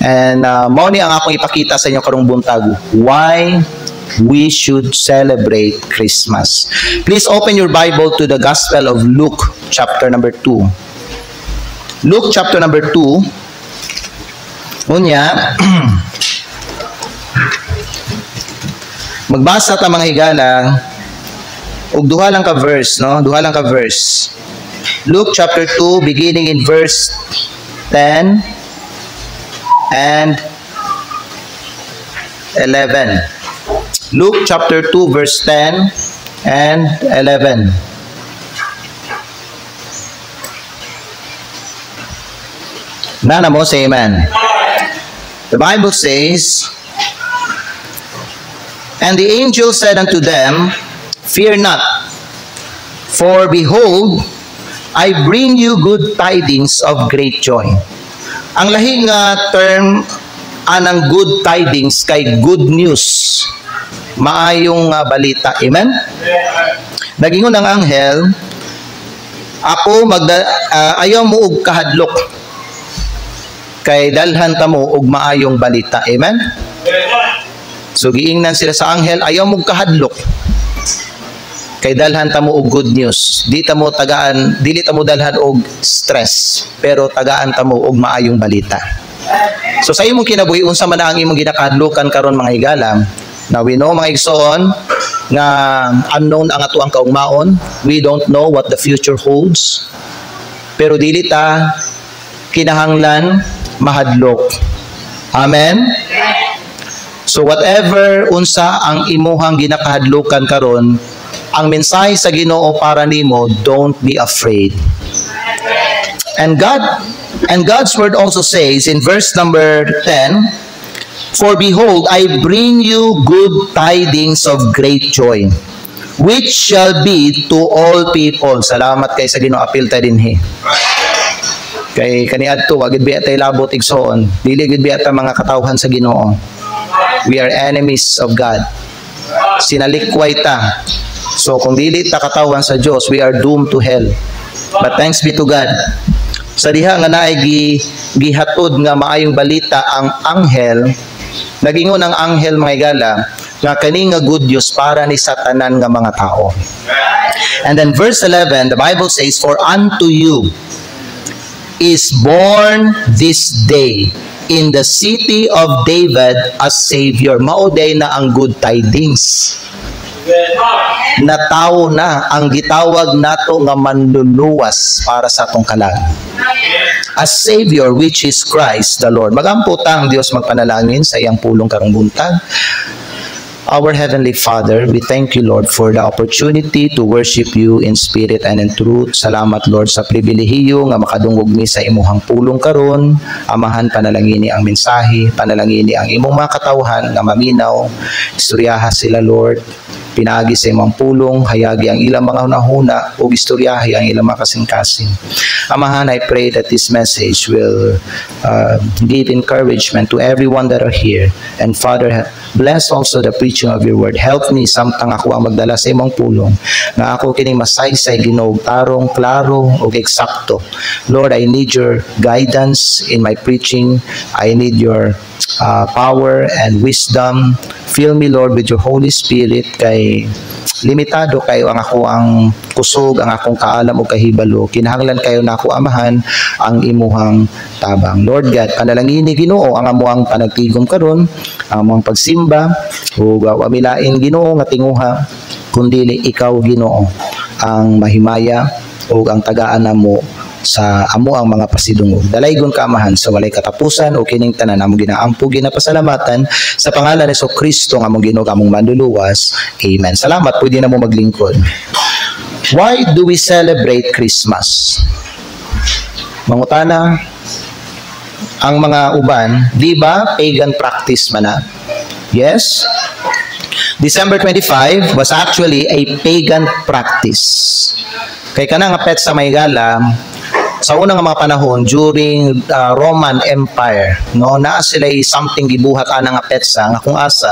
And mao ni ang akong ipakita sa inyo karong buntag, why we should celebrate Christmas. Please open your Bible to the Gospel of Luke chapter number 2. Luke chapter number 2. Unya, magbasa ta mga higala og duha lang ka verse, no? Duha lang ka verse. Luke chapter 2 beginning in verse 10 and 11. Luke chapter 2 verse 10 and 11. Nana mo, say amen. The Bible says, "And the angel said unto them, Fear not, for behold, I bring you good tidings of great joy." Ang lahing term anang good tidings kay good news. Maayong balita. Amen? Nagingon ang anghel, ako ayaw mo og kahadlok. Kay dalhan ta mo og maayong balita. Amen? So giingnan sila sa anghel, ayaw mo kahadlok. Kay dalhan ta mo og good news. Dili ta mo dalhan og stress, pero tagaan ta mo og maayong balita. So sa imong kinabuhi unsa man ang imong ginakahadlokan karon mga higala? Now we know mga igsoon nga unknown ang ato ang kaugmaon. We don't know what the future holds. Pero dili ta kinahanglan mahadlok. Amen. So whatever unsa ang imuhang ginakahadlokan karon, ang mensahe sa Ginoo para nimo, don't be afraid. And God's word also says in verse number 10, "For behold, I bring you good tidings of great joy, which shall be to all people." Salamat kay sa Ginoo, apil ta dinhi. Kay kaniadto wa gid biya tay labot igsoon, dili gid biya ta mga katawhan sa Ginoo. We are enemies of God. Sinalikway ta. So kung dili ta katawan sa Dios, we are doomed to hell. But thanks be to God. Sa diha nga naay gihatod nga maayong balita ang anghel, nagingon ang anghel mga higala nga kani nga good news para ni sa tanan nga mga tao. And then verse 11, the Bible says, "For unto you is born this day in the city of David a Savior." Mauday na ang good tidings. Natawo na ang gitawag nato nga manluluwas para sa atong kalag. A Savior, which is Christ the Lord. Magampo ta ang Dios magpanalangin sa iyang pulong karong buntag. Our Heavenly Father, we thank you, Lord, for the opportunity to worship you in spirit and in truth. Salamat, Lord, sa pribilehiyo nga makadungog mi sa imuhang pulong karon. Amahan, panalangini ang mensahe, panalangini ang imong mga katawhan nga maminaw. Istoryaha sila, Lord. Pinagi sa imong pulong, hayagi ang ilang mga hunahuna o istoryahe ang ilang mga kasing-kasing. Amahan, I pray that this message will give encouragement to everyone that are here. And Father, bless also the preaching of your word. Help me samtang ako ang magdala sa imong pulong, na ako kining masaysay, Ginoo, tarong, klaro o eksakto. Lord, I need your guidance in my preaching. I need your power and wisdom. Fill me, Lord, with your Holy Spirit, kay limitado kayo ang ako ang kusog, ang akong kaalam o kahibalo. Kinahanglan kayo na ako amahan ang imuhang tabang. Lord God, panalangini Ginoo ang amuang panagtigom karon, ang amuang pagsimba, o wamilain Ginoo nga tinguha, kundi ikaw Ginoo ang mahimaya o ang tagaan namo sa amo ang mga pasidungog. Dalaygon ka amahan sa walay katapusan o kining tanan among ginaampo ginapasalamatan sa pangalan ni Kristo nga among Ginoo among manluluwas. Amen. Salamat, pwede na mo maglingkod. Why do we celebrate Christmas? Mangutana ang mga uban, di ba pagan practice man na? Yes. December 25 was actually a pagan practice. Kay kanang apet sa Maygala, sa unang mga panahon during Roman Empire, no, naa sila something gibuhat anang petsa nga kung asa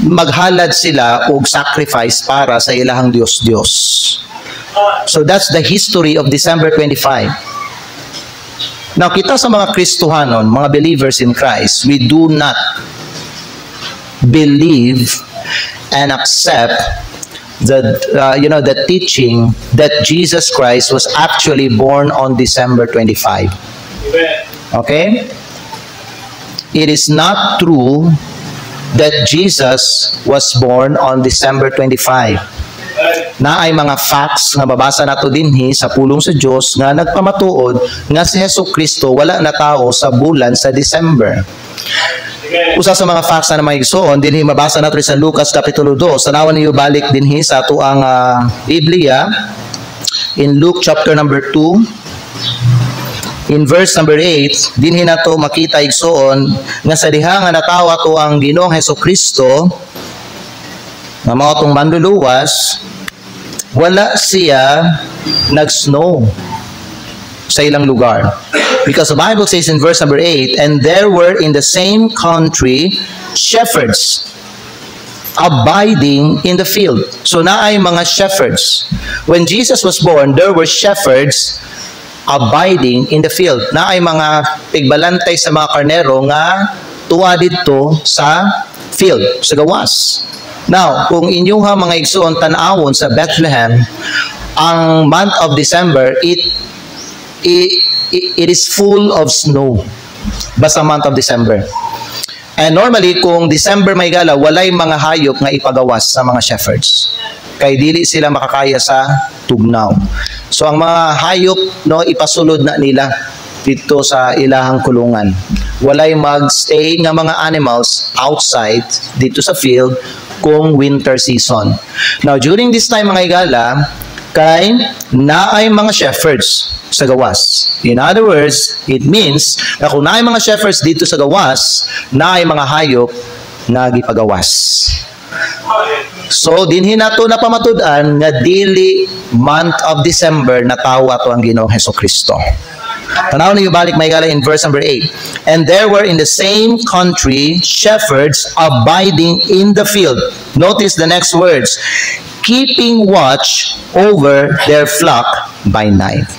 maghalad sila og sacrifice para sa ilahang Dios. So that's the history of December 25. Now, kita sa mga Kristohanon, mga believers in Christ, we do not believe and accept the teaching that Jesus Christ was actually born on December 25. Okay? It is not true that Jesus was born on December 25. Na ay mga facts nga babasa nato dinhi sa pulong sa Dios nga nagpamatuod nga si Jesucristo wala na tao sa bulan sa December. Usa sa mga facts na maigsoon dinhi mabasa nato sa Lucas kapitulo 2. Tanawan niyo balik dinhi sa ato ang Biblia in Luke chapter number 2 in verse number 8 dinhi nato makita igsoon nga sa diha nga natawo ato ang Ginoong Jesucristo nga mao tong manluluwas wala siya nag-snow sa ilang lugar. Because the Bible says in verse number 8, and there were in the same country shepherds abiding in the field. So naay mga shepherds. When Jesus was born, there were shepherds abiding in the field. Naay mga pigbalantay sa mga karnero nga tuwa dito sa field, sa gawas. Now, kung inyong mga igsoon tanawon sa Bethlehem, ang month of December, it is full of snow. Basta month of December. And normally, kung December may gala, walay mga hayop nga ipagawas sa mga shepherds. Kay dili sila makakaya sa tugnaw. So, ang mga hayop, ipasulod na nila dito sa ilahang kulungan. Walay magstay nga mga animals outside dito sa field kung winter season. Now, during this time mga igala, kay naay mga shepherds sa gawas. In other words, it means na kung naay mga shepherds dito sa gawas, naay mga hayop na gipagawas. So, dinhi nato na pamatud-an nga dili month of December na tawo ato ang Ginoong Hesukristo. Tanaw niyo balik may gala in verse number 8. And there were in the same country shepherds abiding in the field. Notice the next words. Keeping watch over their flock by night.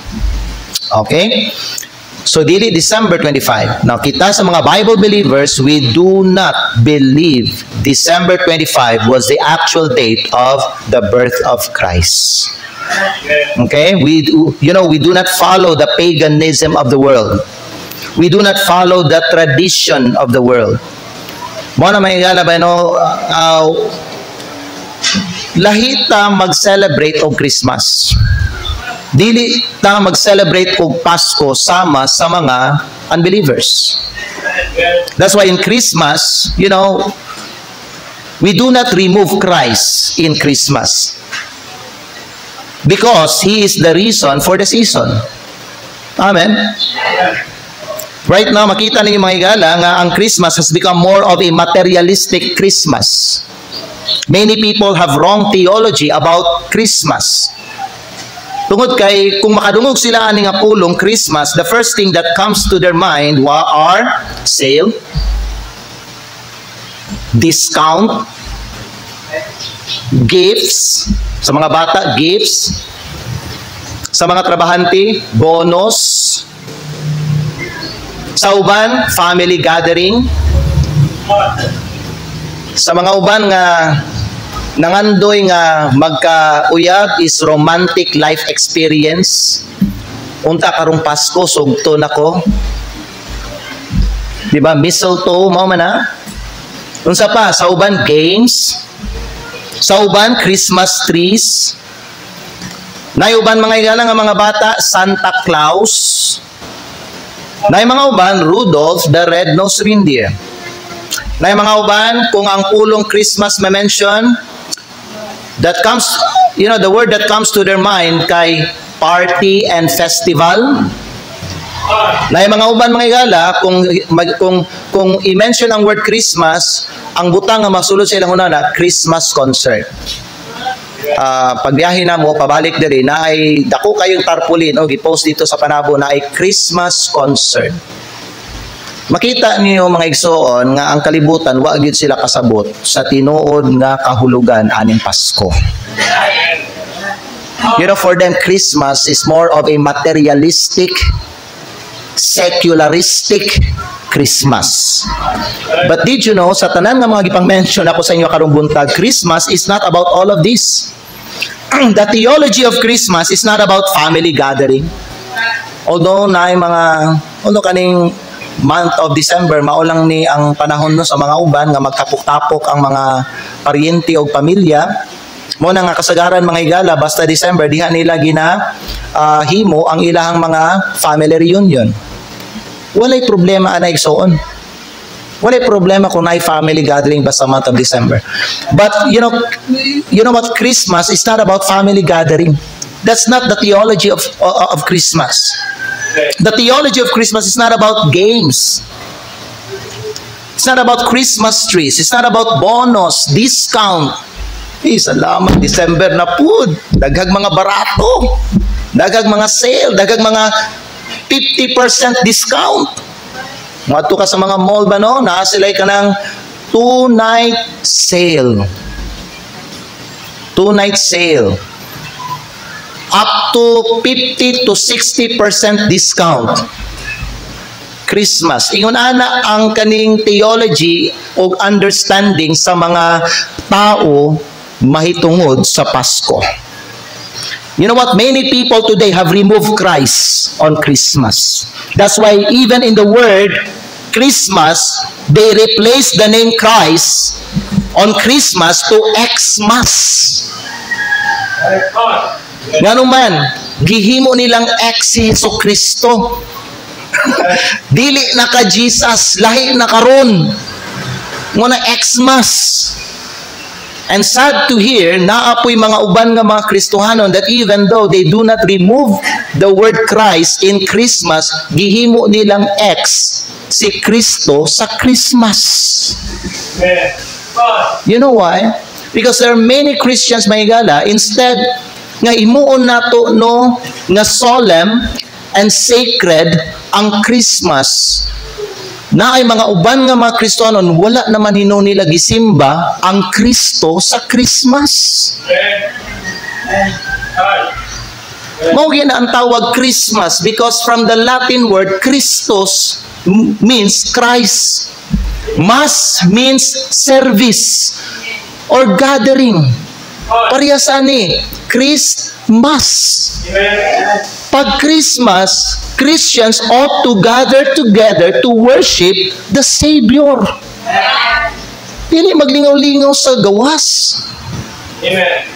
Okay? So, dili December 25. Now, kita sa mga Bible believers, we do not believe December 25 was the actual date of the birth of Christ. Okay? We do not follow the paganism of the world. We do not follow the tradition of the world. Mo na may gala ba lahi ta mag-celebrate og Christmas. Dili ta mag-celebrate og Pasko sama sa mga unbelievers. That's why in Christmas, we do not remove Christ in Christmas. Because He is the reason for the season. Amen? Right now, makita ninyo mga igala nga ang Christmas has become more of a materialistic Christmas. Many people have wrong theology about Christmas. Tungod kay, kung makadungog sila ani nga pulong Christmas, the first thing that comes to their mind are sale, discount, gifts, sa mga bata, gifts, sa mga trabahante, bonus, sa uban, family gathering, sa mga uban nga nangandoy nga magkauyab is romantic life experience. Unta karong Pasko, sugto nako. Diba? Mistletoe, mao man na. Unsa pa, sa uban, games. Sa uban, Christmas trees. Nayuban mga igala nga mga bata, Santa Claus. Nay mga uban, Rudolph the Red-Nosed Reindeer. Nay mga uban, kung ang pulong Christmas may mention, that comes, the word that comes to their mind kay party and festival. Nay mga uban mga igala, kung i-mention ang word Christmas, ang butang nga masulod sa ilang una Christmas concert. Pagbiyahe na mo, pabalik diri na ay dako kayong tarpaulin gipost dito sa panabo na ay Christmas concert. Makita niyo mga igsoon nga ang kalibutan wa gyud sila kasabot sa tinuod nga kahulugan aning Pasko. For them Christmas is more of a materialistic secularistic Christmas. But did you know, sa tanan nga mga gipang-mention ako sa inyo karong buntag, Christmas is not about all of this. The theology of Christmas is not about family gathering. Although kaning month of December, maulang ni ang panahon no sa mga uban nga magtapok-tapok ang mga paryente o pamilya. Mo na nga kasagaran mga higala, basta December, diha nila himo ang ilahang mga family reunion. Walay problema anay igsoon. Walay problema kung may family gathering basta month of December. But you know what, Christmas is not about family gathering. That's not the theology of Christmas. The theology of Christmas is not about games. It's not about Christmas trees. It's not about bonus, discount. Salamat, December na po. Daghag mga barato. Daghag mga sale. Daghag mga 50% discount. Mato ka sa mga mall ba no? Naasilay ka ng 2-night sale. 2-night sale. Up to 50 to 60% discount. Christmas. Ingon ana ang kaning theology o understanding sa mga tao mahitungod sa Pasko. You know what? Many people today have removed Christ on Christmas. That's why even in the word Christmas, they replace the name Christ on Christmas to Xmas. Ngano man, gihimo nilang X si Hesus Kristo. Dili na ka Jesus, lahi na karon. Muna Xmas. And sad to hear, naapoy mga uban nga mga Kristohanon that even though they do not remove the word Christ in Christmas, gihimo nilang X si Kristo sa Christmas. You know why? Because there are many Christians, mga higala, instead nga imuon nato no nga solemn and sacred ang Christmas, na ay mga uban nga mga Kristohanon wala naman hino nila gisimba ang Kristo sa Christmas. Mao gyud ang tawag Christmas because from the Latin word Christos means Christ. Mass means service or gathering. Parehas ani, Christmas. Pag Christmas, Christians ought to gather together to worship the Savior. Dili maglingaw-lingaw sa gawas. Amen.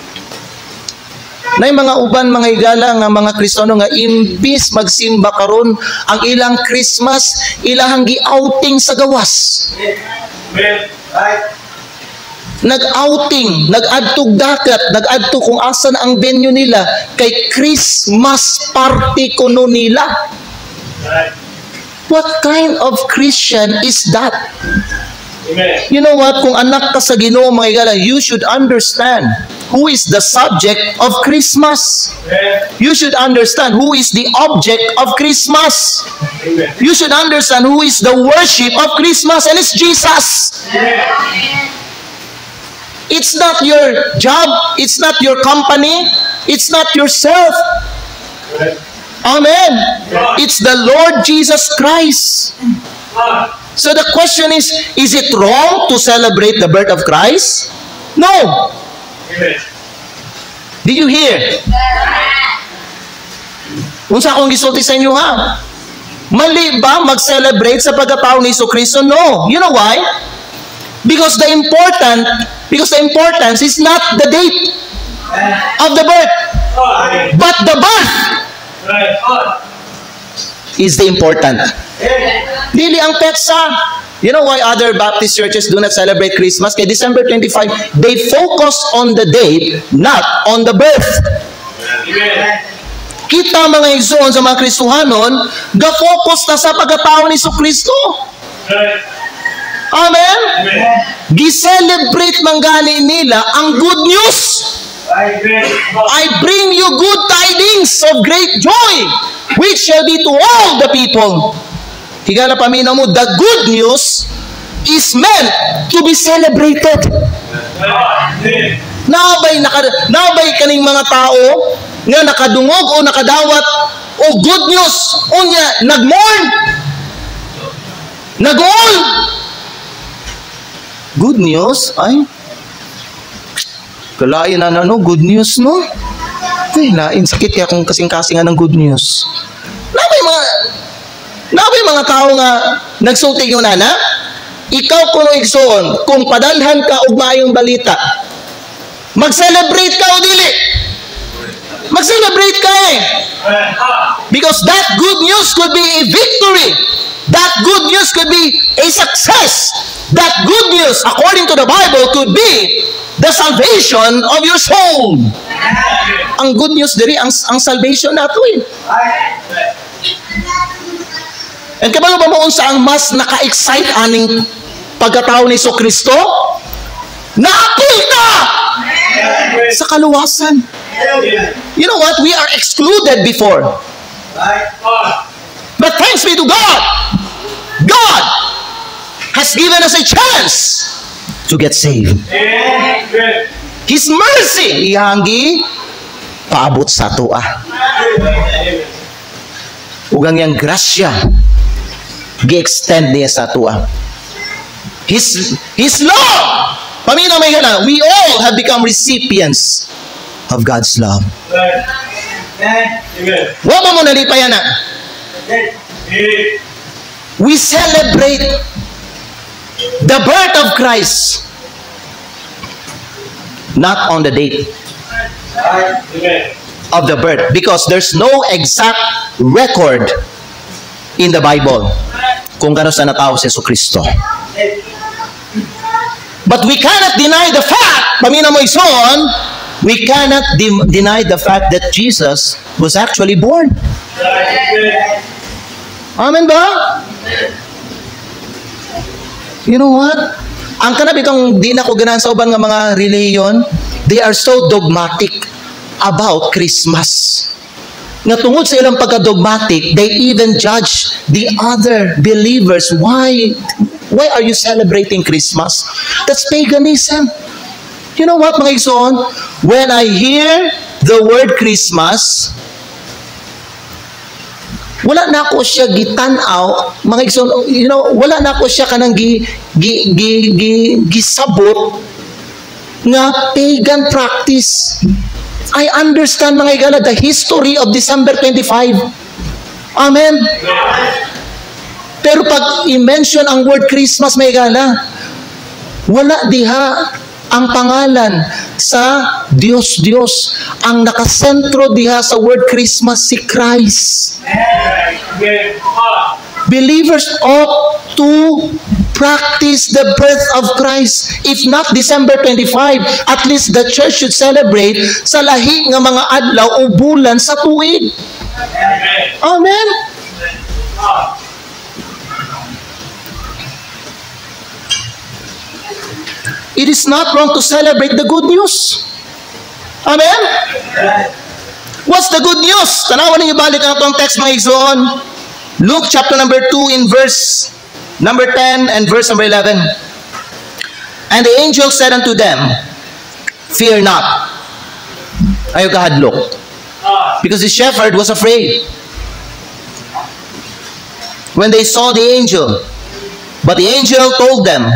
Nay mga uban mga higala nga mga Kristiyano nga imbis magsimba karon ang ilang Christmas, ilahang gi-outing sa gawas. Amen. Nag-outing, nag-adtog dagat, nag-adto kung asan ang venue nila kay Christmas party kuno nila. What kind of Christian is that? Amen. You know what? Kung anak ka sa Ginoo mga higala, you should understand who is the subject of Christmas. Amen. You should understand who is the object of Christmas. Amen. You should understand who is the worship of Christmas, and it's Jesus. Amen. It's not your job, it's not your company, it's not yourself. Amen. It's the Lord Jesus Christ. So the question is it wrong to celebrate the birth of Christ? No. Did you hear? Unsa akong gisulti sa inyo ha? Mali ba mag-celebrate sa pagkatao ni Jesucristo? No. You know why? Because the importance is not the date of the birth, but the birth is the important. Dili ang petsa. You know why other Baptist churches do not celebrate Christmas? Kay December 25, they focus on the date, not on the birth. Kita mga igsoon sa mga Kristohanon, ga-focus na sa pagkatao ni Jesucristo. Amen? Gi-celebrate man gani nila ang good news. I bring you good tidings of great joy, which shall be to all the people. Higala paminaw mo, the good news is meant to be celebrated. Nabay kaning mga tao nga nakadungog o nakadawat o good news unya nagmourn, nag-all. Good news ay kalain na no, good news no. Ay, lain sakit kaya kung kasing-kasing ng good news. Nabay mga tao nga nagsulti yung nana, ikaw kung igsoon, kung padalhan ka og maayong balita, mag-celebrate ka o dili? Mag-celebrate ka eh. Because that good news could be a victory. That good news could be a success. That good news, according to the Bible, could be the salvation of your soul. Ang good news diri, ang salvation nato eh. And kabalo ba mo unsa ang mas naka-excite aning pagkatao ni Kristo? Naapil ka sa kaluwasan. You know what? We are excluded before. But thanks be to God. God has given us a chance to get saved. His mercy ihanggi paabot sa tuwa. Ugang yang grasya gi-extend niya sa tuwa. His love. Paminaw may gana, we all have become recipients of God's love. Wa mo nalipayan na. We celebrate the birth of Christ, not on the date of the birth, because there's no exact record in the Bible kung kano sa natao si Kristo. But we cannot deny the fact, pamina mo ison, we cannot deny the fact that Jesus was actually born. Amen ba? You know what? Ang kanab itong di na ko ganahan sa uban nga mga religion, they are so dogmatic about Christmas. Nga tungod sa ilang pagka-dogmatic, they even judge the other believers. Why are you celebrating Christmas? That's paganism. You know what, mga igsoon? When I hear the word Christmas, wala na ako siya gitanaw, mga igsoon, you know, wala na ako siya kanang gisabot nga pagan practice. I understand, mga igala, the history of December 25. Amen? Pero pag i-mention ang word Christmas, mga igala, wala diha ang pangalan sa Diyos. Ang nakasentro diha sa word Christmas si Christ. Believers ought to practice the birth of Christ. If not December 25, at least the church should celebrate sa lahi nga mga adlaw o bulan sa tuig. Amen? It is not wrong to celebrate the good news. Amen? What's the good news? Tanawan ninyo balik ang itong text, mga igsoon. Luke chapter number 2 in verse number 10 and verse number 11. And the angel said unto them, fear not. Ayaw kahadlok. Because the shepherd was afraid when they saw the angel. But the angel told them,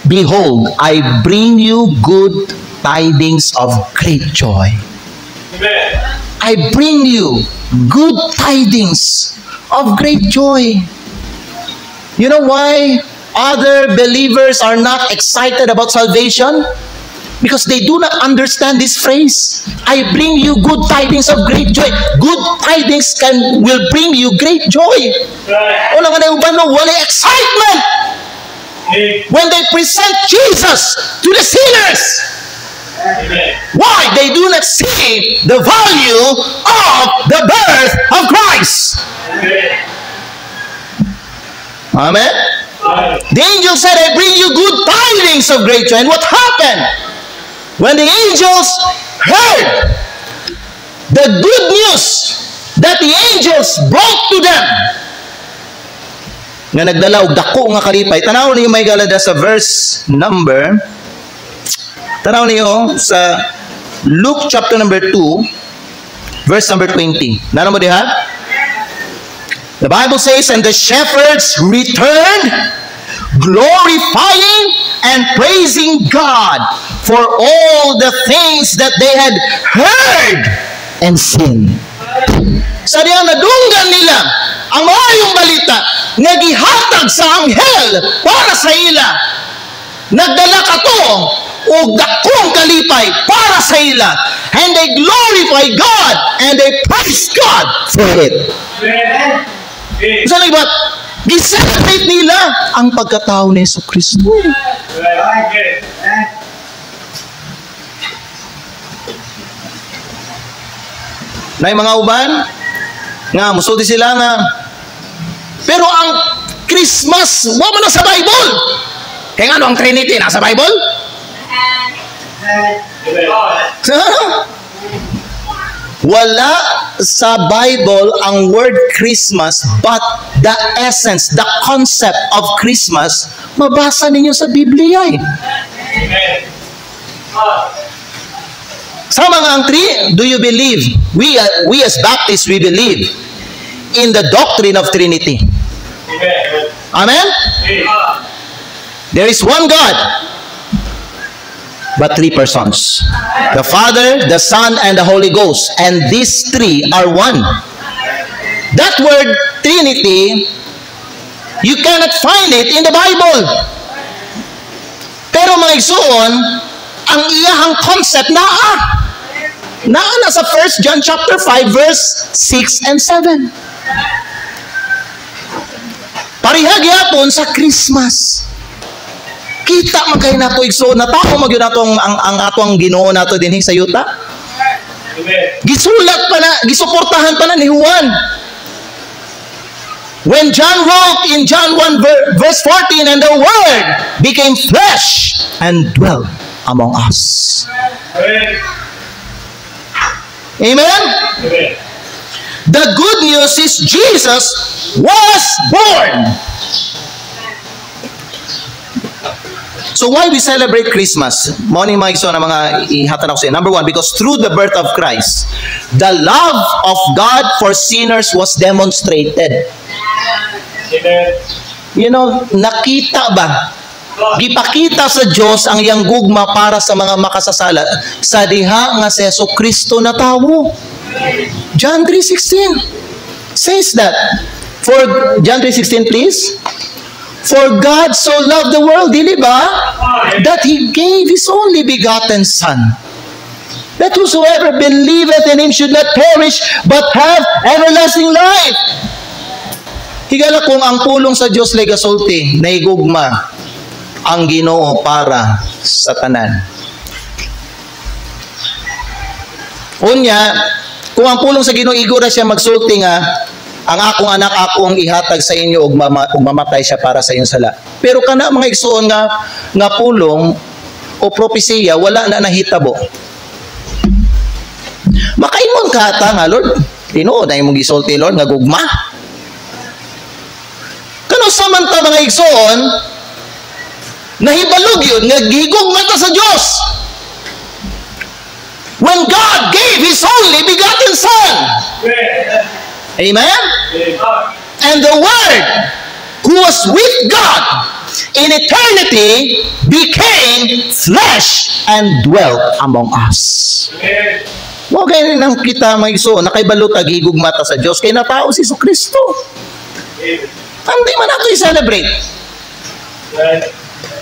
behold, I bring you good tidings of great joy. I bring you good tidings of great joy. You know why other believers are not excited about salvation? Because they do not understand this phrase. I bring you good tidings of great joy. Good tidings will bring you great joy. Wala nga na uban no, wala excitement when they present Jesus to the sinners. Why? They do not see the value of the birth of Christ. Amen? The angel said, I bring you good tidings of great joy. And what happened? When the angels heard the good news that the angels brought to them, nga nagdala og dako nga kalipay, tanaw niyo may galada sa verse number, tanaw niyo sa Luke chapter number 2 verse number 20. Nano mo diha? The Bible says, and the shepherds returned, glorifying and praising God for all the things that they had heard and seen. Sa diyan nadunggan nila ang maayong balita nga gihatag sa anghel para sa ila. Nagdala kato og dakong kalipay para sa ila, and they glorify God and they praise God for it. Sa nagbat, giselebrate nila ang pagkatao ni Jesucristo. Na mga uban nga musulti sila nga, pero ang Christmas wa man na sa Bible. Kaya nga ang Trinity nasa Bible? Wala sa Bible ang word Christmas, but the essence, the concept of Christmas, mabasa ninyo sa Biblia eh. Sa mga ang three, do you believe? We as Baptists, we believe in the doctrine of Trinity. Amen? There is one God, but three persons. The Father, the Son, and the Holy Ghost. And these three are one. That word Trinity, you cannot find it in the Bible. Pero mga igsoon, ang iyahang concept naa sa 1 John chapter 5 verse 6 and 7. Parihag yapon sa Christmas. Kita man kay nato igsoon na tao magyud nato ang atong Ginoo nato dinhi sa yuta. Gisulat pa na, gisuportahan pa na ni Juan. When John wrote in John 1 verse 14, and the Word became flesh and dwelt among us. Amen? The good news is Jesus was born. So why we celebrate Christmas? Morning mga igsoon na mga ihatan ako sa iyo. Number one, because through the birth of Christ, the love of God for sinners was demonstrated. You know, nakita ba? Gipakita sa Diyos ang iyang gugma para sa mga makasasala sa diha nga si Jesucristo na tawo. John 3:16 says that. For John 3:16 please. For God so loved the world, dili ba? That He gave His only begotten Son, that whosoever believeth in Him should not perish, but have everlasting life. Higala kung ang pulong sa Diyos lay gasulti, naigugma ang Ginoo para sa tanan. Unya, kung ang pulong sa Ginoo igura siya magsulti nga, ang akong anak ako ang ihatag sa inyo ug mamatay siya para sa inyong sala. Pero kana mga igsoon nga pulong o propesiya wala na nahitabo. Makaingon ka ta nga Lord, tinuod na imong gisulti Lord nga gugma. Kano samanta mga igsoon nahibalog yun nga gigugma ta sa Dios. When God gave His only begotten Son. Amen? And the Word, who was with God in eternity, became flesh and dwelt among us. Mo kay nang kita mga igsoon nakaibalot agigugma ta sa Dios kay natao si Jesucristo. Hindi man nato i-celebrate.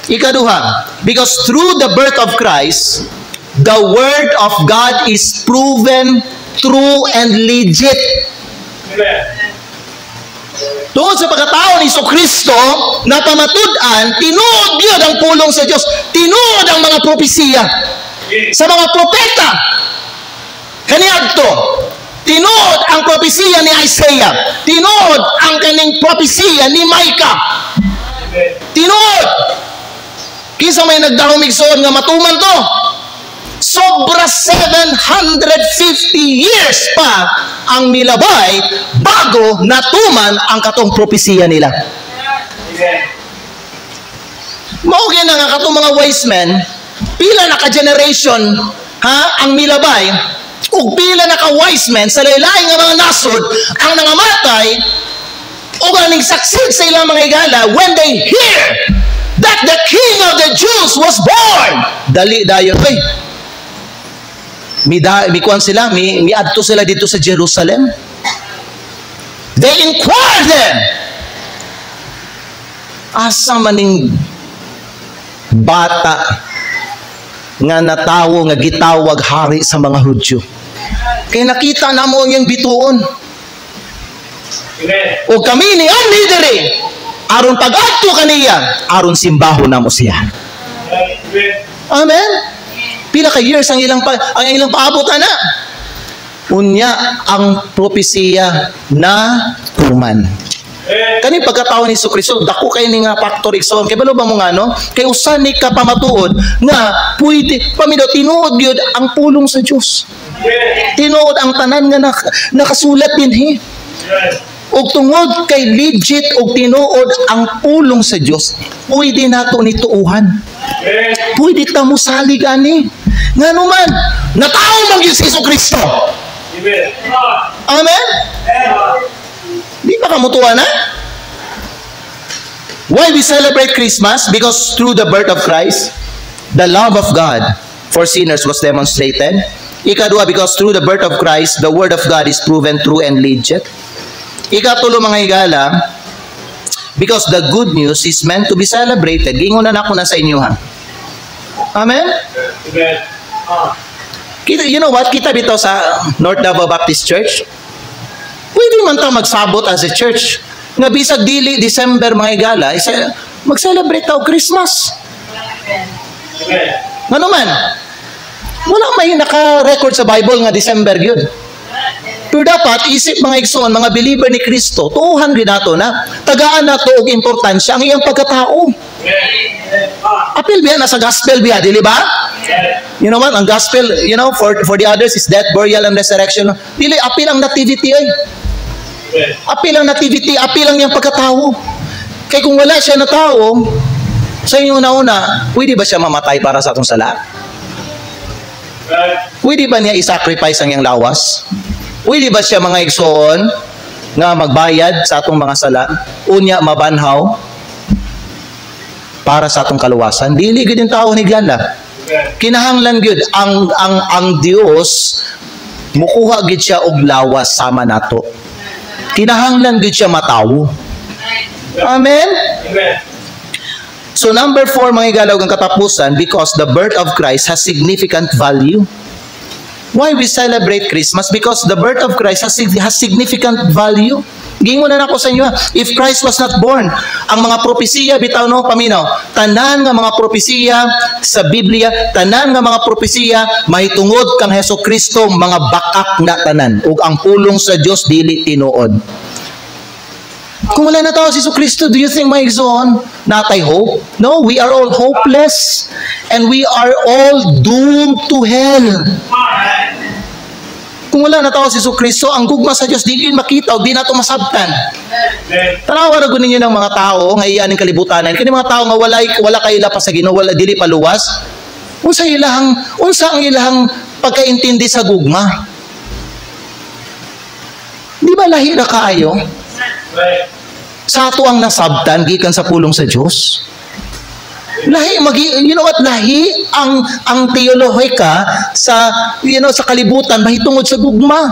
Ikaduha, because through the birth of Christ, the Word of God is proven true and legit. Tungod sa pagkatao ni Jesucristo na pamatud-an, tinuod yun ang pulong sa Diyos, tinuod ang mga propesiya sa mga propeta. Kaniadto, tinuod ang propesiya ni Isaiah, tinuod ang kaning propesiya ni Micah. Tinuod. Kinsa may nagdahumigsoon nga matuman to? Sobra 750 years pa ang milabay bago natuman ang katong propesiya nila. Maugin na nga katong mga wise men, pila na ka-generation ang milabay ug pila na ka wise men sa lain-lain nga mga nasod ang nangamatay ug aning saksid sa ilang mga higala when they hear that the King of the Jews was born. Dali dayon oy. Mikuan sila, miadto sila dito sa Jerusalem. They inquired them. Asa maning bata nga natawo nga gitawag hari sa mga Hudyo. Kaya nakita na mo yung bituon. O kami ni Amni diri aron pag-adto kaniya aron simbaho na mo siya. Amen. Pila ka years ang ilang paabot ana. Unya ang propesiya na tuman. Kani pagkatao ni Jesucristo dako kay ni nga factor igsoon kay balo ba mo nga no kay usan ni ka pamatuod nga pwede pamido tinuod gyud ang pulong sa Dios. Tinuod ang tanan nga nakasulat dinhi. Og tungod kay legit og tinuod ang pulong sa Dios, pwede nato ni tuuhan. Pwede ta mo salig ani. Ngano man natawo man gyud si Jesucristo. Amen. Di ba kamutuwa na? Why we celebrate Christmas? Because through the birth of Christ, the love of God for sinners was demonstrated. Ikadua, because through the birth of Christ, the word of God is proven true and legit. Ikatulo mga higala, because the good news is meant to be celebrated. Gingon na ako na sa inyo ha. Amen? Kita, you know what? Kita dito sa North Davao Baptist Church, pwede man tayo magsabot as a church. Nga bisag dili December mga higala, mag-celebrate tayo Christmas. Ano man? Wala may naka-record sa Bible nga December yun. Pero dapat isip mga igsoon, mga believer ni Kristo, tuuhan rin nato na tagaan nato og importansya ang iyang pagkatao. Apil biya nasa gospel biya, dili ba? You know what? Ang gospel, you know, for the others is death, burial, and resurrection. Dili apil ang nativity ay. Apil ang nativity, apil ang iyang pagkatao. Kaya kung wala siya na tao, sa inyo una, pwede ba siya mamatay para sa atong sala? Pwede ba niya i-sacrifice ang iyang lawas? Pwede ba siya mga igsoon nga magbayad sa atong mga sala? Unya mabanhaw para sa atong kaluwasan? Dili gid yung tao ni Gala. Kinahanglan gid ang Dios mukuha gid siya og lawas sama nato. Kinahanglan gid siya matawo. Amen. So number 4 mga igalaw ang katapusan, because the birth of Christ has significant value. Why we celebrate Christmas? Because the birth of Christ has significant value. Gingon na ako sa inyo, if Christ was not born, ang mga propesiya, bitaw no, paminaw, tanan nga mga propesiya sa Biblia, tanan nga mga propesiya, mahitungod kang Hesukristo, mga bakak na tanan, ug ang pulong sa Dios dili tinuod. Kung wala na tao si Jesucristo, do you think may igsoon natay hope? No, we are all hopeless and we are all doomed to hell. Kung wala na tao si Jesucristo, ang gugma sa Dios di makita o di nato masabtan. Tanawa ra ninyo ng mga tao nga iyan ning kalibutanan. Kani mga tao nga wala kay ila pa sa Ginoo, wala dili pa luwas. Unsa ang ilahang pagkaintindi sa gugma? Di ba lahi ra kaayo? Sa ato ang nasabtan gikan sa pulong sa Dios. Lahi you know what, lahi ang teolohika sa sa kalibutan mahitungod sa gugma.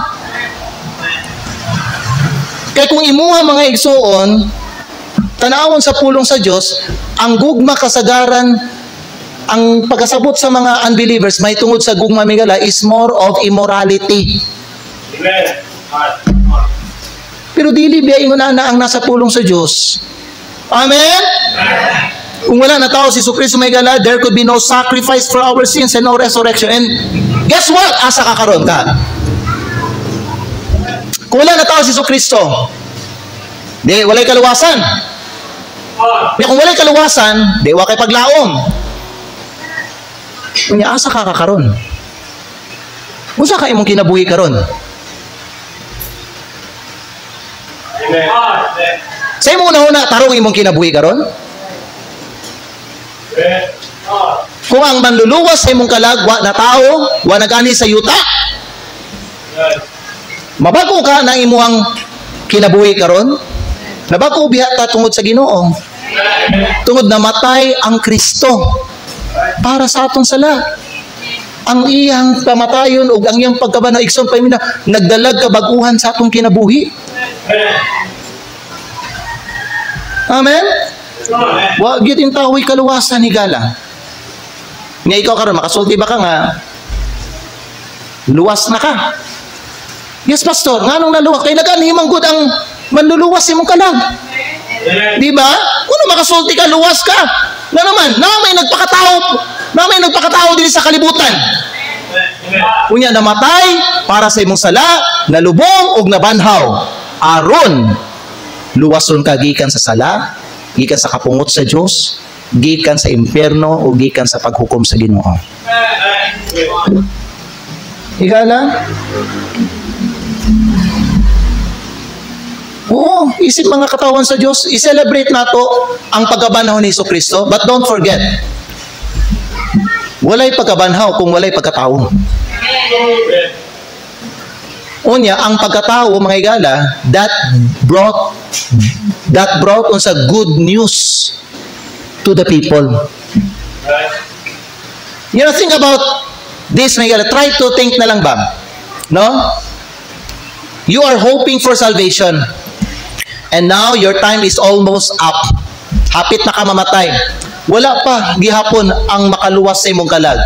Kaya kung imuha mga igsoon tanawon sa pulong sa Dios, ang gugma kasagaran, ang pagkasabot sa mga unbelievers mahitungod sa gugma migala is more of immorality. Amen. Pero dili biya ingon na ang nasa pulong sa Dios. Amen. Kung wala na tao si Jesucristo may gala, there could be no sacrifice for our sins and no resurrection. And guess what? Asa ka karon ka? Kung wala na tao si Jesucristo, di walay kaluwasan. Kung walay kaluwasan, di wa kay paglaom. Kunya asa ka karon? Unsa ka imong kinabuhi karon? Sa imong una tarong imong kinabuhi karon? Kung ang manluluwas sa imong kalagwa na tao, wa nagani sa yuta, Mabago ka na imuhang kinabuhi karon? Nabago biya ta tungod sa Ginoo. Tungod namatay ang Kristo para sa atong sala. Ang iyang pamatayon ug ang iyang pagkabanaw igsoon pa mina nagdalag kabaguhan sa atong kinabuhi. Amen. Wa gyud in tawoy kaluwasan higala. Nga ikaw karon makasulti ba ka nga luwas na ka? Yes, pastor. Nganong naluwas? Kay naganhimang gud ang manluluwas imong kalag. Di ba? Kuno makasulti ka, luwas ka. Na naman, na may nagpakatao din sa kalibutan. Unya namatay para sa imong sala, nalubong ug nabanhaw. Aron luwason ka gikan sa sala, gikan sa kapungot sa Dios, gikan sa impyerno o gikan sa paghukom sa Ginoo. Higala? Oo, isip mga katawan sa Diyos, i-celebrate nato ang pagkabanhaw ni Jesucristo, but don't forget, walay pagkabanhaw kung walay pagkatao. Unya, ang pagkatao, mga higala, that brought unsa good news to the people. You know, think about this, mga higala. Try to think na lang ba? No? You are hoping for salvation. And now, your time is almost up. Hapit na ka mamatay. Wala pa, gihapon, ang makaluwas sa imong kalag.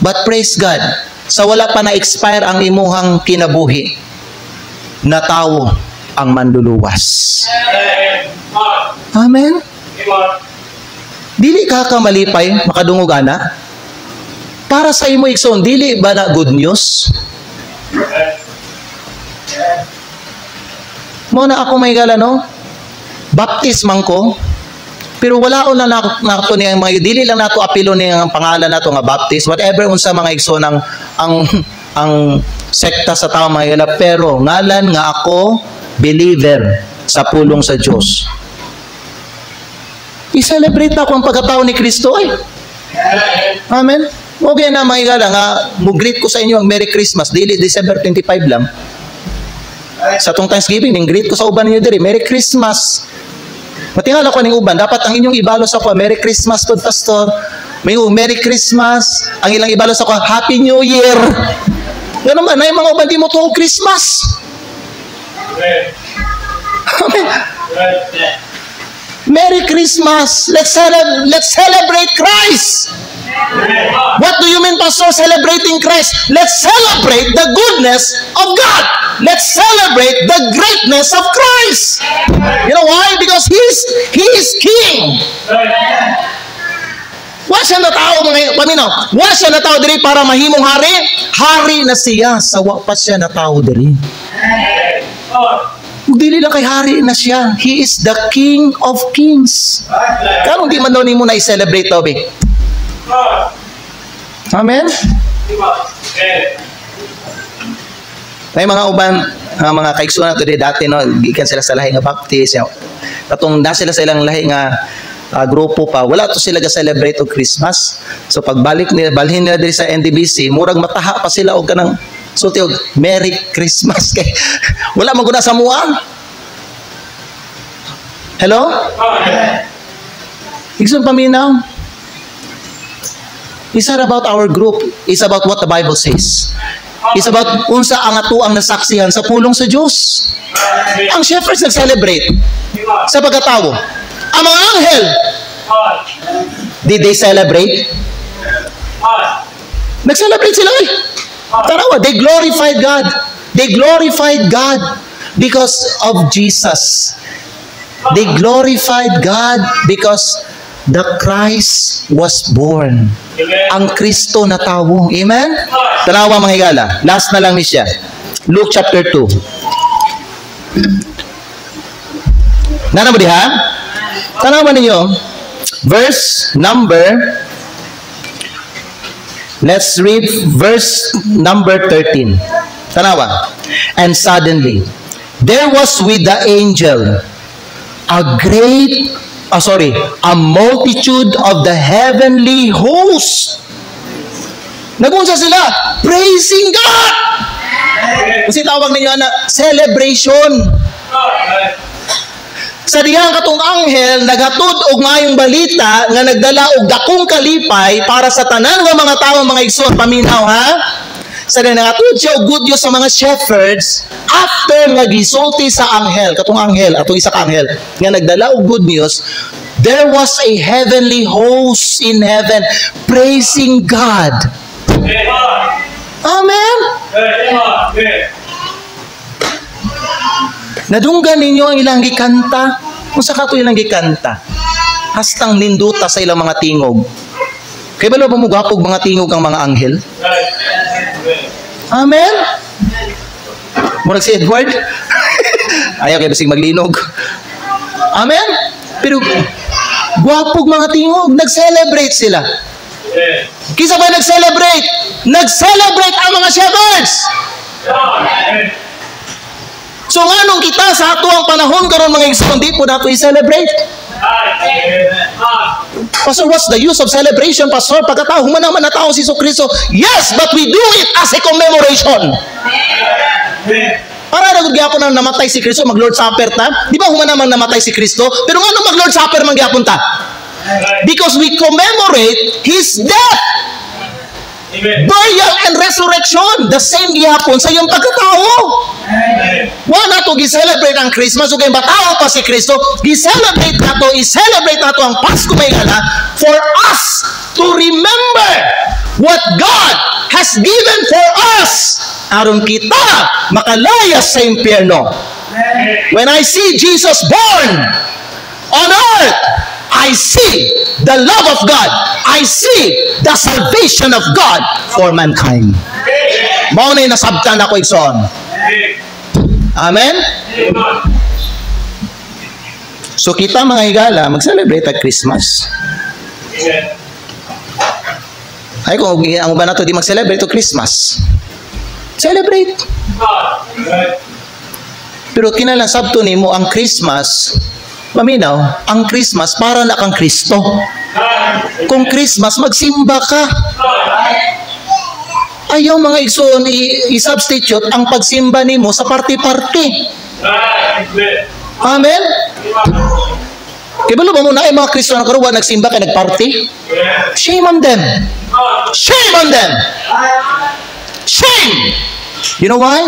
But praise God, sa wala pa na-expire ang imuhang kinabuhi, na tao ang manluluwas. Amen? Dili ka kamalipay, makadungog ana? Para sa imo igsoon, dili ba na good news? Mo na ako may gala, no? Baptist man ko. Pero wala ko na nato niya mga dili lang nato apilo niya ang pangalan nato nga Baptist, whatever unsa mga igsoon ang sekta sa tao mga gala, pero ngalan nga ako believer sa pulong sa Dios. I-celebrate na ko ang pagkatao ni Kristo ay. Amen. Okay na mga gala nga mo-greet ko sa inyo ang Merry Christmas, dili December 25 lang. Sa tong Thanksgiving, greet ko sa uban niyo diri, Merry Christmas. Matingala ko ning uban, dapat ang inyong ibalo sa ko, Merry Christmas to pastor. May Merry Christmas, ang ilang ibalo sa ko, Happy New Year. Ganun ba, na yung mga uban di mo tuong Christmas. Amen. Merry Christmas. Let's celebrate Christ. What do you mean, Pastor, celebrating Christ? Let's celebrate the goodness of God. Let's celebrate the greatness of Christ. You know why? Because He is King. Wa siya na tao mga paminaw. Wa siya na tao diri para mahimong hari. Hari na siya sa wa pa siya na tao diri. Dili lang kay hari na siya. He is the King of Kings. Karong di man daw nimo na i-celebrate daw be. Amen. May mga uban, mga kaigsunan nato dati, no, gikan sila sa lahi nga Baptist. Katong na sila sa ilang lahi nga grupo pa, wala to sila ga-celebrate og Christmas. So pagbalik nila, balhin nila diri sa NDBC, murag mataha pa sila og kanang sulti og Merry Christmas kay wala man gud sa mua. Hello? Igsoon paminaw. It's not about our group. It's about what the Bible says. It's about unsa ang atuang nasaksihan sa pulong sa Dios. Ang shepherds nag-celebrate sa pagkatawo. Ang mga anghel, did they celebrate? Nag-celebrate sila eh. Tarawa, they glorified God. They glorified God because of Jesus. They glorified God because the Christ was born. Ang Kristo na tawo. Amen? Tanawa mga higala. Last na lang ni siya. Luke chapter 2. Nana mo diha? Tanawa ninyo. Verse number, let's read verse number 13. Tanawa. And suddenly, there was with the angel a multitude of the heavenly hosts. Nagunsa sila, praising God. Kasi tawag ninyo na celebration. Sa diyang katong anghel, naghatod og maayong balita nga nagdala og dakong kalipay para sa tanan nga mga tawo mga igsoon. Paminaw ha? Sa diyang naghatod siya og good news sa mga shepherds after nga gisulti sa anghel, katong anghel, atong isa ka anghel, nga nagdala og good news, there was a heavenly host in heaven praising God. Amen? Nadunggan ninyo ang ilang gikanta. Kung sa kato ilang gikanta, hastang ninduta sa ilang mga tingog. Kaya ba mo gapog mga tingog ang mga anghel? Amen? Murag si Edward? Ayaw kayo basig maglinog. Amen? Pero gwapog mga tingog, nag-celebrate sila. Kisa ba nag-celebrate? Nag-celebrate ang mga shepherds! So nganong kita sa ato ang panahon karon mga igsoon, di po nato i-celebrate? Pastor, what's the use of celebration, Pastor? Pagkatao, humanaman na tao si Kristo. Yes, but we do it as a commemoration. Para nagod gyapon nang namatay si Kristo, mag-Lord Supper ta. Di ba humanaman namatay si Kristo? Pero nganong mag-Lord Supper man gyapon ta? Because we commemorate His death. Burial and resurrection, the same gihapon sa iyong pagkatao. Wala to gi-celebrate ang Christmas, ug batao pa si Kristo, gi-celebrate nato, i-celebrate nato ang Pasko may gala for us to remember what God has given for us aron kita makalayas sa impyerno. When I see Jesus born on earth, I see the love of God. I see the salvation of God for mankind. Mao na nasabtan ako igsoon. Amen? So kita mga higala, mag-celebrate ang Christmas. Ay kung ang uban nato di mag-celebrate o Christmas. Celebrate. Pero kinalang sabto nimo ang Christmas, maminaw, ang Christmas para na kang Kristo. Kung Christmas, magsimba ka. Ayaw mga igsoon i-substitute ang pagsimba nimo sa party-party. Amen? Kaya ba ba muna ay mga Kristo na karuwa nagsimba ka nagparty? Shame on them. Shame on them. Shame! You know why?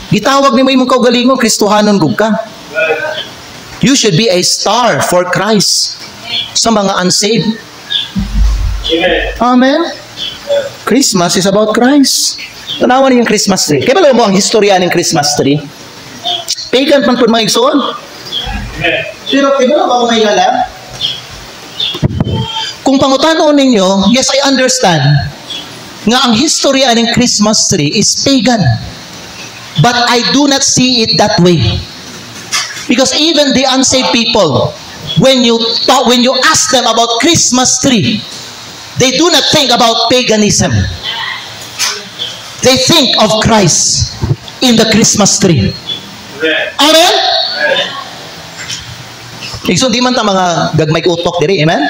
Gitawag ni mo imong kaugalingon, Kristohanon gug ka. You should be a star for Christ sa mga unsaved. Amen? Christmas is about Christ. Tanawan niyo yung Christmas tree. Kaya ba mo ang historya ng Christmas tree? Pagan pan po mga igsoon. Pero kaya ba mo mga alam? Kung pangutanon ninyo, yes, I understand nga ang historya ng Christmas tree is pagan. But I do not see it that way. Because even the unsaved people, when you ask them about Christmas tree, they do not think about paganism. They think of Christ in the Christmas tree. Amen? So, di man ta mga gagmay utok diri, amen?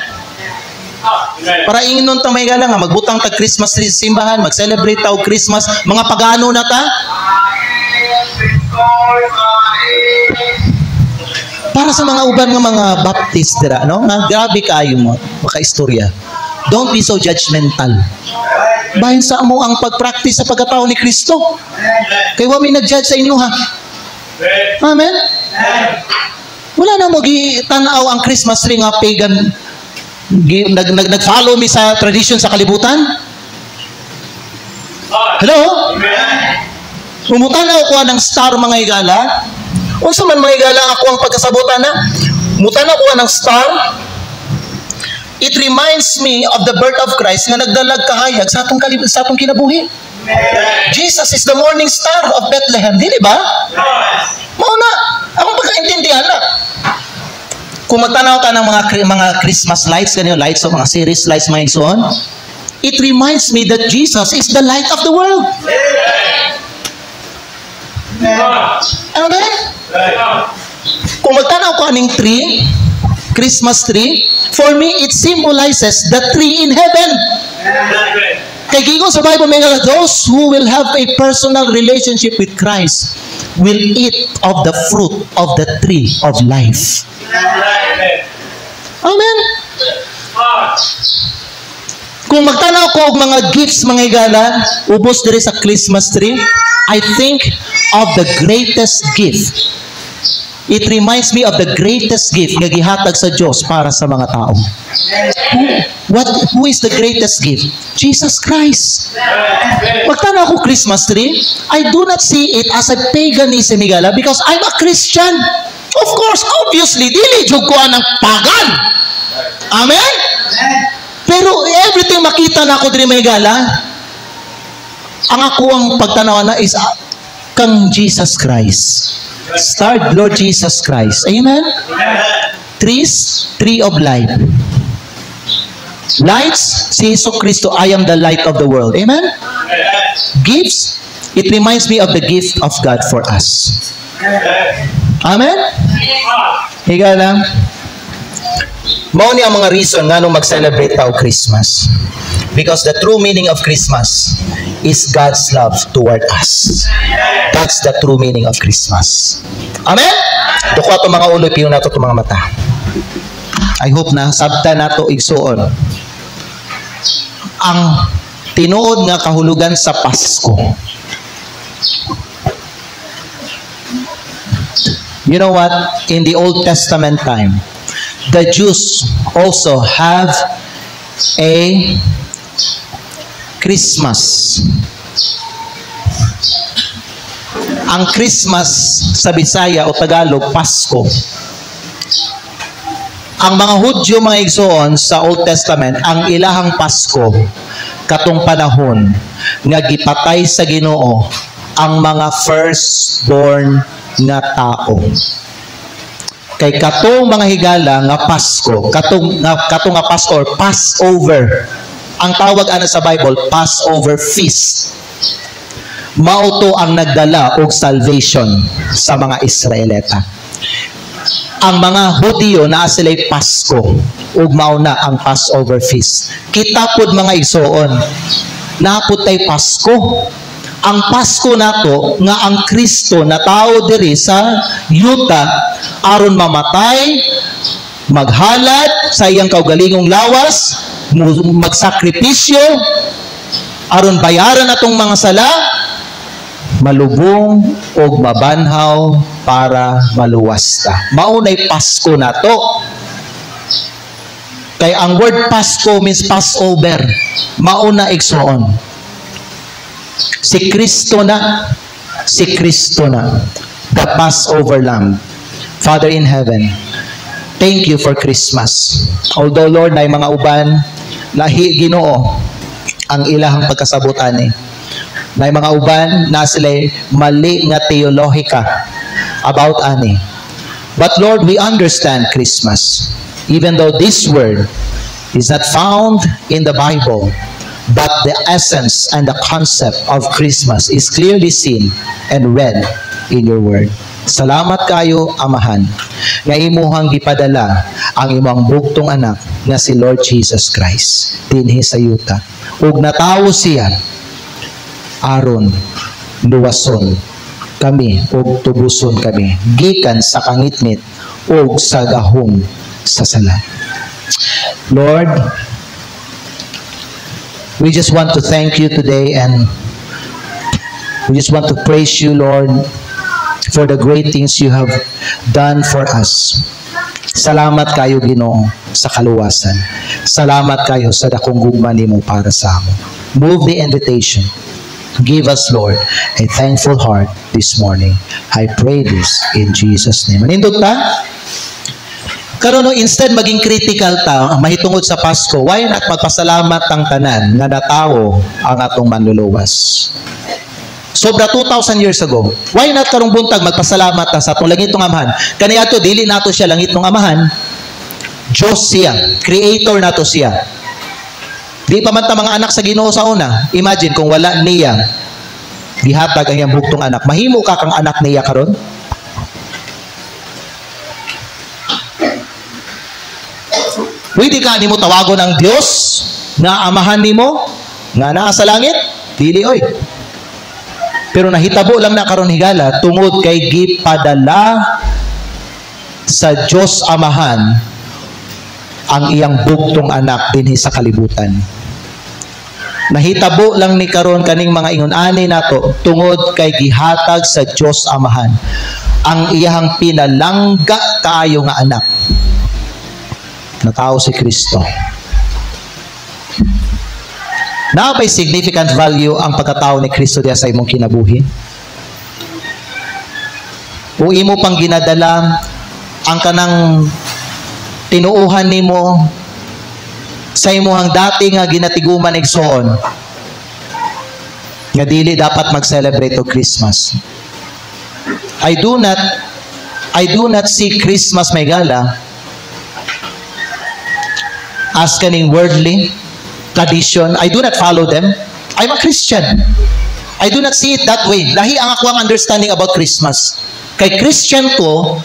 Para ingnon ta may gala nga magbutang tag Christmas tree sa simbahan, mag-celebrate ta og Christmas, mga pagano na ta. Para sa mga uban nga mga Baptist dira, no? Nga grabe kaayo mo, maka-istorya. Don't be so judgmental. Bahin sa amo ang pag-practice sa pagkatao ni Kristo. Kay wa may nag-judge sa inyo ha. Amen? Wala na mo gi-tanaw ang Christmas tree nga pagan. Nag-follow mi sa tradition sa kalibutan. Hello? Umutanaw ko ng star mga higala. Unsa man mga higala ako ang pagkasabutan na? Mutanaw ko ng star. It reminds me of the birth of Christ nga nagdalag kahayag sa atong kinabuhi. Jesus is the morning star of Bethlehem, di ba? Mao na, akong pagkaintindihan na. Kung magtanaw ka ng mga Christmas lights, ganyan lights o mga series lights, mga igsoon, it reminds me that Jesus is the light of the world. Amen? Kung magtanaw ka ng tree, Christmas tree, for me, it symbolizes the tree in heaven. Kay gingon sa Bible, mga those who will have a personal relationship with Christ will eat of the fruit of the tree of life. Amen. Kung magtanaw ko og mga gifts, mga higala, ubos diri sa Christmas tree, I think of the greatest gift. It reminds me of the greatest gift nga gihatag sa Diyos para sa mga tao. Who is the greatest gift? Jesus Christ. Magtanaw ko Christmas tree, I do not see it as a paganism, higala, because I'm a Christian. Of course, obviously, dili jud ko anang pagan. Amen? Pero everything makita na ako diri may gala, ang ako ang pagtanaw na is kang Jesus Christ. Start Lord Jesus Christ. Amen? Trees, tree of life. Lights, si Jesu Cristo, I am the light of the world. Amen? Gifts, it reminds me of the gift of God for us. Amen? Higa lang. Mao ni ang mga reason nga nung mag-celebrate tayo Christmas. Because the true meaning of Christmas is God's love toward us. That's the true meaning of Christmas. Amen? Duko ato mga ulo, piyo nato itong mga mata. I hope na sabta nato igsuon ang tinuod nga kahulugan sa Pasko. You know what? In the Old Testament time, the Jews also have a Christmas. Ang Christmas sa Bisaya o Tagalog, Pasko. Ang mga Hudyo, mga igsoon sa Old Testament, ang ilahang Pasko katong panahon nga gipatay sa Ginoo ang mga firstborn nga tao. Kay katong mga higala nga Pasko, katong nga Pasko or Passover, ang tawag ana sa Bible, Passover feast. Mao to ang nagdala og salvation sa mga Israelita. Ang mga Hudyo naa sila'y Pasko ug mao na ang Passover feast. Kita pud mga igsoon, napud tay Pasko. Ang Pasko nato nga ang Kristo na tao diri sa yuta aron mamatay, maghalad sa iyang kaugalingong lawas, magsakripisyo aron bayaran atong mga sala, malubong og mabanhaw para maluwas ta. Maunay Pasko nato. Kay ang word Pasko means Passover. Mauna igsoon. Si Kristo na, the Passover Lamb. Father in heaven, thank you for Christmas. Although Lord, na mga uban, lahi Ginoo ang ilahang pagkasabutan eh. Na mga uban, na sila'y mali nga teologika about ani. But Lord, we understand Christmas. Even though this word is not found in the Bible, but the essence and the concept of Christmas is clearly seen and read in your word. Salamat kayo, Amahan, nga imuhang gipadala ang imong bugtong anak nga si Lord Jesus Christ dinhi sa yuta. Ug natawo siya aron luwason kami ug tubuson kami gikan sa kangitnit ug sa gahom sa sala. Lord, we just want to thank you today, and we just want to praise you, Lord, for the great things you have done for us. Salamat kayo, Ginoo, sa kaluwasan. Salamat kayo sa dakong gugma nimo para sa amo. Move the invitation. Give us, Lord, a thankful heart this morning. I pray this in Jesus' name. Manindot ta? Karon instead maging critical ta mahitungod sa Pasko, why not magpasalamat ang tanan nga natawo ang atong manluluwas? Sobra 2,000 years ago. Why not karong buntag magpasalamat ta sa atong langitong amahan? Kaniadto dili nato siya langitong amahan. Diyos siya, creator nato siya. Di pa man ta mga anak sa Ginoo sa una. Imagine kung wala niya gihatag ang iyang bugtong anak. Mahimo ka kang anak niya karon? Pwede ka nimo tawagon ang Dios na amahan nimo? Nga naa sa langit, dili oy. Pero nahitabo lang na karon higala tungod kay gipadala sa Dios Amahan ang iyang bugtong anak dinhi sa kalibutan. Nahitabo lang ni karon kaning mga ingon-ani nato tungod kay gihatag sa Dios Amahan ang iyang pinalangga kaayo nga anak na tao si Kristo. Napay significant value ang pagkatao ni Kristo diya sa imong kinabuhi. O imo pang ginadala ang kanang tinuuhan nimo sa imong dati nga ginatiguman igsoon nga dili dapat mag-celebrate og Christmas. I do not see Christmas may gala as kaning worldly tradition. I do not follow them. I'm a Christian. I do not see it that way. Lahi ang ako ang understanding about Christmas. Kay Christian ko,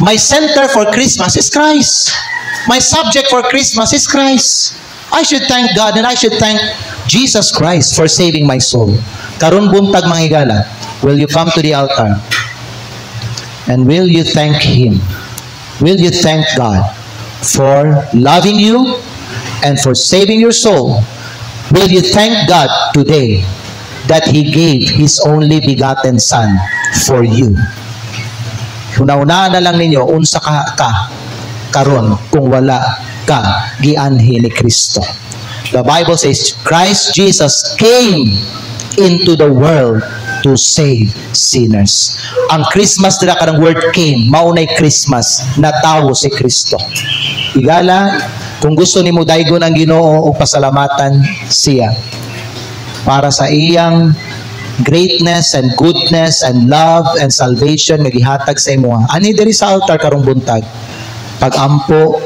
my center for Christmas is Christ. My subject for Christmas is Christ. I should thank God and I should thank Jesus Christ for saving my soul. Karon buntag mga higala, will you come to the altar? And will you thank Him? Will you thank God for loving you and for saving your soul? Will you thank God today that He gave His only begotten Son for you? Una-una na lang ninyo, unsa ka karon kung wala ka gianhi ni Kristo. The Bible says, Christ Jesus came into the world to save sinners. Ang Christmas dira karang word came, maunay Christmas, na tawo si Kristo. Igala, kung gusto nimo daygon ang Ginoo o pasalamatan siya para sa iyang greatness and goodness and love and salvation nga gihatag sa imo. Ani diri sa altar karong buntag, pagampo